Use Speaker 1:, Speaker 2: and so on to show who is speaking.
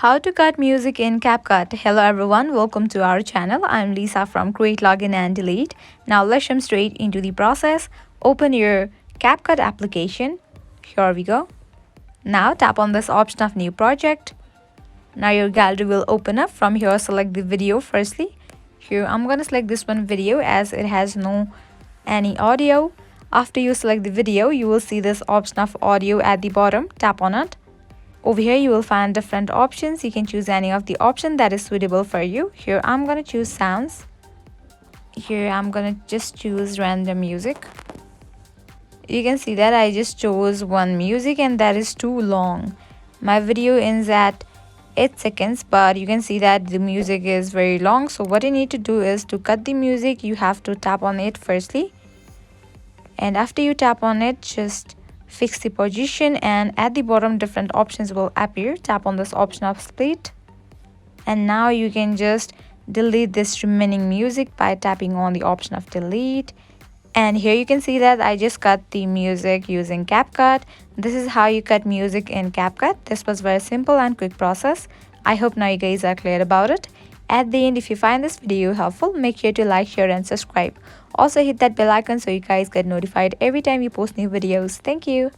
Speaker 1: How to cut music in CapCut. Hello everyone, welcome to our channel. I'm Lisa from Create, Login and Delete. Now let's jump straight into the process. Open your CapCut application. Here we go. Now tap on this option of new project. Now your gallery will open up. From here select the video firstly. Here I'm gonna select this one video as it has no any audio. After you select the video, you will see this option of audio at the bottom. Tap on it. Over here you will find different options. You can choose any of the option that is suitable for you. Here I'm gonna choose sounds. Here I'm gonna just choose random music. You can see that I just chose one music and that is too long. My video ends at 8 seconds, but you can see that the music is very long. So what you need to do is to cut the music, you have to tap on it firstly. And after you tap on it, just fix the position, and at the bottom different options will appear. Tap on this option of split, and now you can just delete this remaining music by tapping on the option of delete. And here you can see that I just cut the music using CapCut. This is how you cut music in CapCut. This was very simple and quick process. I hope now you guys are clear about it. At the end, if you find this video helpful, make sure to like, share and subscribe. Also hit that bell icon so you guys get notified every time we post new videos. Thank you.